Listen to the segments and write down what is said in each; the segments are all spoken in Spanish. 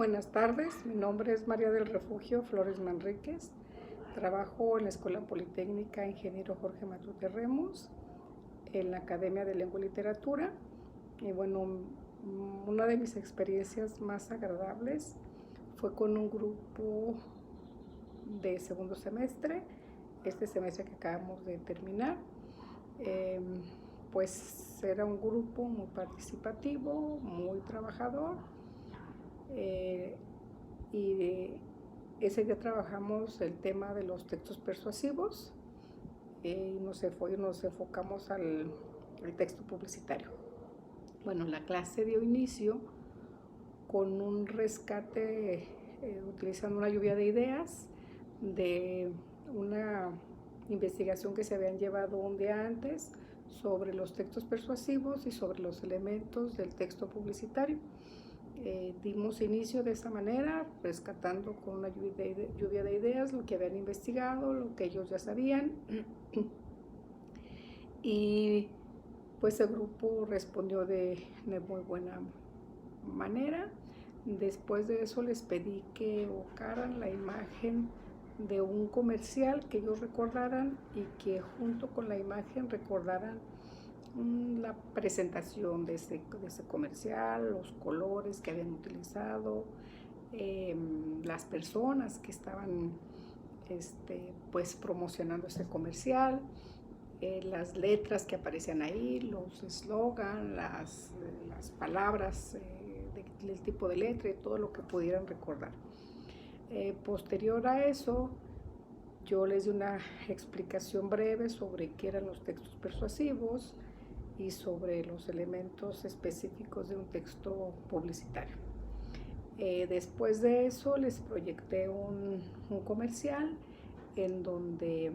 Buenas tardes, mi nombre es María del Refugio Flores Manríquez. Trabajo en la Escuela Politécnica Ingeniero Jorge Matute Remos, en la Academia de Lengua y Literatura. Y bueno, una de mis experiencias más agradables fue con un grupo de segundo semestre, este semestre que acabamos de terminar. Pues era un grupo muy participativo, muy trabajador. Y ese día trabajamos el tema de los textos persuasivos y nos enfocamos al texto publicitario. Bueno, la clase dio inicio con un rescate utilizando una lluvia de ideas de una investigación que se habían llevado un día antes sobre los textos persuasivos y sobre los elementos del texto publicitario. Dimos inicio de esta manera, rescatando con una lluvia de ideas lo que habían investigado, lo que ellos ya sabían. Y pues el grupo respondió de muy buena manera. Después de eso les pedí que evocaran la imagen de un comercial que ellos recordaran y que junto con la imagen recordaran la presentación de ese comercial, los colores que habían utilizado, las personas que estaban pues promocionando ese comercial, las letras que aparecían ahí, los eslogans, las palabras del tipo de letra y todo lo que pudieran recordar. Posterior a eso, yo les di una explicación breve sobre qué eran los textos persuasivos y sobre los elementos específicos de un texto publicitario. Después de eso les proyecté un comercial en donde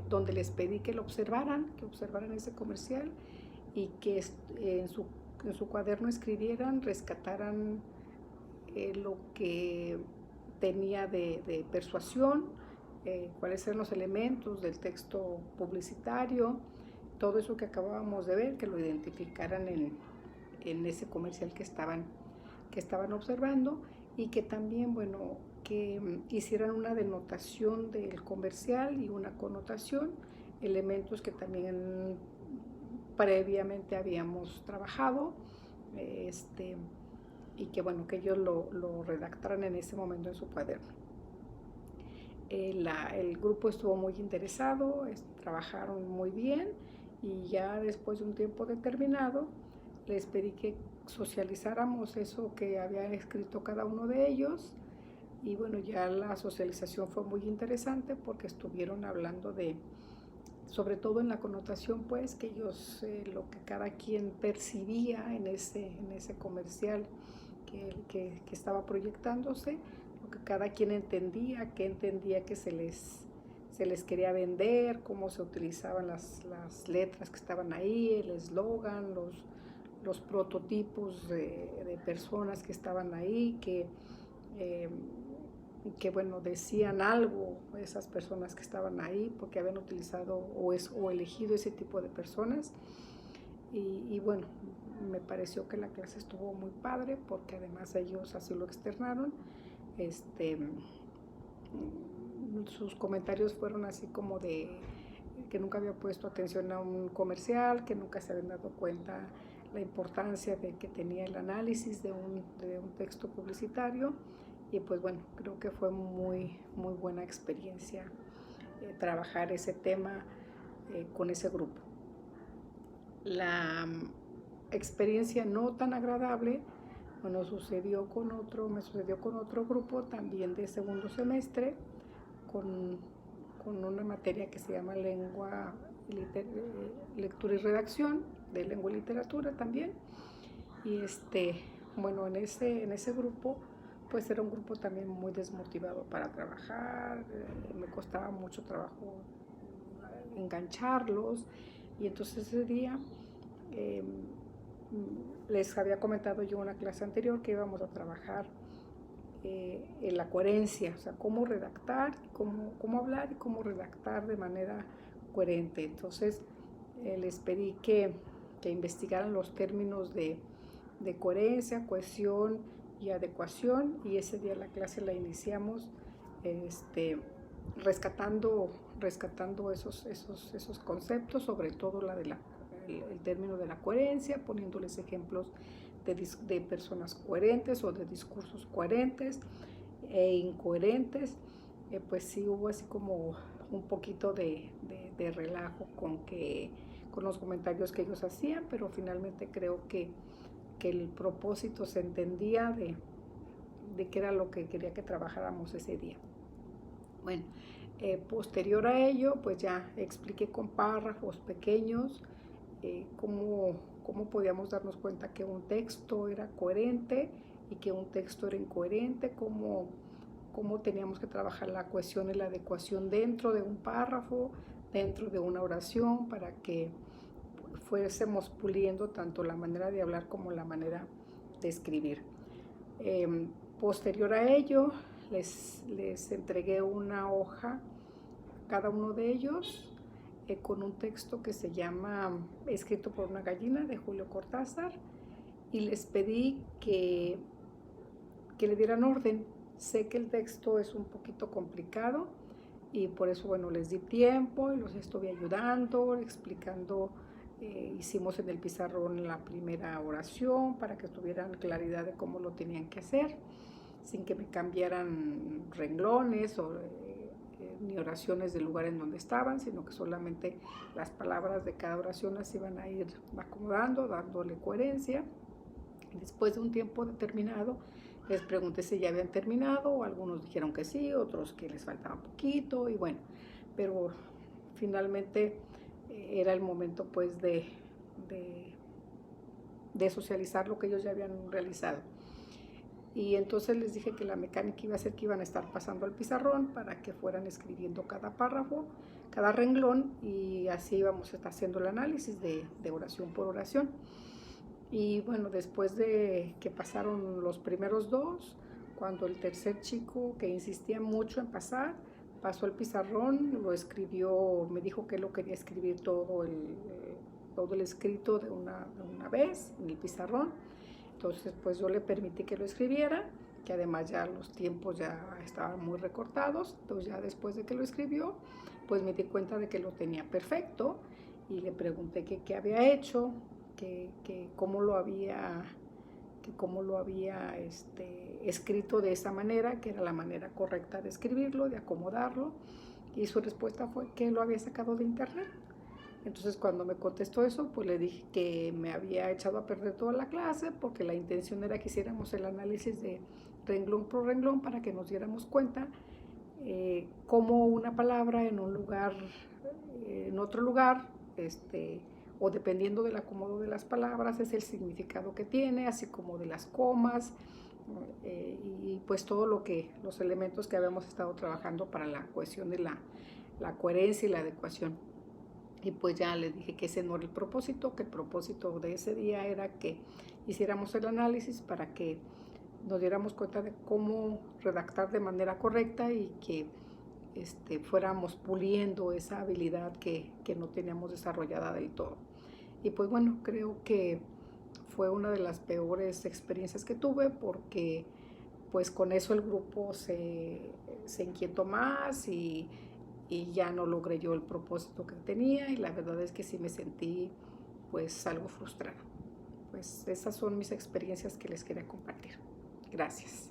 donde les pedí que observaran ese comercial y que en su cuaderno escribieran, rescataran lo que tenía de persuasión, cuáles eran los elementos del texto publicitario, todo eso que acabábamos de ver, que lo identificaran en ese comercial que estaban observando, y que también, bueno, que hicieran una denotación del comercial y una connotación, elementos que también previamente habíamos trabajado, y que bueno, que ellos lo redactaran en ese momento en su cuaderno. El grupo estuvo muy interesado, trabajaron muy bien, y ya después de un tiempo determinado les pedí que socializáramos eso que había escrito cada uno de ellos. Y bueno, ya la socialización fue muy interesante porque estuvieron hablando sobre todo en la connotación, pues, que ellos, lo que cada quien percibía en ese comercial que estaba proyectándose, lo que cada quien entendía, que se les quería vender, cómo se utilizaban las letras que estaban ahí, el eslogan, los prototipos de personas que estaban ahí, que bueno, decían algo esas personas que estaban ahí porque habían utilizado o elegido ese tipo de personas. Y bueno, me pareció que la clase estuvo muy padre porque además ellos así lo externaron. Sus comentarios fueron así como de que nunca había puesto atención a un comercial, que nunca se habían dado cuenta la importancia de que tenía el análisis de un texto publicitario. Y pues bueno, creo que fue muy buena experiencia trabajar ese tema con ese grupo. La experiencia no tan agradable, bueno, me sucedió con otro grupo también de segundo semestre, con una materia que se llama lectura y redacción, de lengua y literatura también. Y bueno, en ese grupo, pues era un grupo también muy desmotivado para trabajar, me costaba mucho trabajo engancharlos. Y entonces ese día les había comentado yo en una clase anterior que íbamos a trabajar en la coherencia, o sea, cómo redactar, cómo hablar y cómo redactar de manera coherente. Entonces les pedí que investigaran los términos de de coherencia, cohesión y adecuación, y ese día la clase la iniciamos rescatando esos conceptos, sobre todo el término de la coherencia, poniéndoles ejemplos de personas coherentes o de discursos coherentes e incoherentes. Pues sí hubo así como un poquito de relajo con los comentarios que ellos hacían, pero finalmente creo que el propósito se entendía de qué era lo que quería que trabajáramos ese día. Bueno, posterior a ello, pues ya expliqué con párrafos pequeños cómo podíamos darnos cuenta que un texto era coherente y que un texto era incoherente, cómo teníamos que trabajar la cohesión y la adecuación dentro de un párrafo, dentro de una oración, para que fuésemos puliendo tanto la manera de hablar como la manera de escribir. Posterior a ello, les entregué una hoja, cada uno de ellos, con un texto que se llama Escrito por una gallina, de Julio Cortázar, y les pedí que le dieran orden. Sé que el texto es un poquito complicado y por eso, bueno, les di tiempo y los estuve ayudando, explicando. Hicimos en el pizarrón la primera oración para que tuvieran claridad de cómo lo tenían que hacer, sin que me cambiaran renglones o ni oraciones del lugar en donde estaban, sino que solamente las palabras de cada oración las iban a ir acomodando, dándole coherencia. Después de un tiempo determinado, les pregunté si ya habían terminado, algunos dijeron que sí, otros que les faltaba poquito, y bueno, pero finalmente era el momento pues de socializar lo que ellos ya habían realizado. Y entonces les dije que la mecánica iba a ser que iban a estar pasando al pizarrón para que fueran escribiendo cada párrafo, cada renglón, y así íbamos a estar haciendo el análisis de oración por oración. Y bueno, después de que pasaron los primeros dos, cuando el tercer chico, que insistía mucho en pasar, pasó el pizarrón, lo escribió, me dijo que lo quería escribir todo el escrito de una vez en el pizarrón. Entonces pues yo le permití que lo escribiera, que además ya los tiempos ya estaban muy recortados. Entonces ya después de que lo escribió, pues me di cuenta de que lo tenía perfecto y le pregunté qué había hecho, que cómo lo había escrito de esa manera, que era la manera correcta de escribirlo, de acomodarlo, y su respuesta fue que lo había sacado de internet. Entonces cuando me contestó eso, pues le dije que me había echado a perder toda la clase, porque la intención era que hiciéramos el análisis de renglón por renglón para que nos diéramos cuenta cómo una palabra en un lugar, en otro lugar, o dependiendo del acomodo de las palabras, es el significado que tiene, así como de las comas, y pues todo los elementos que habíamos estado trabajando para la cohesión de la coherencia y la adecuación. Y pues ya les dije que ese no era el propósito, que el propósito de ese día era que hiciéramos el análisis para que nos diéramos cuenta de cómo redactar de manera correcta y que fuéramos puliendo esa habilidad que no teníamos desarrollada del todo. Y pues bueno, creo que fue una de las peores experiencias que tuve, porque pues con eso el grupo se inquietó más y ya no logré yo el propósito que tenía, y la verdad es que sí me sentí pues algo frustrada. Pues esas son mis experiencias que les quería compartir. Gracias.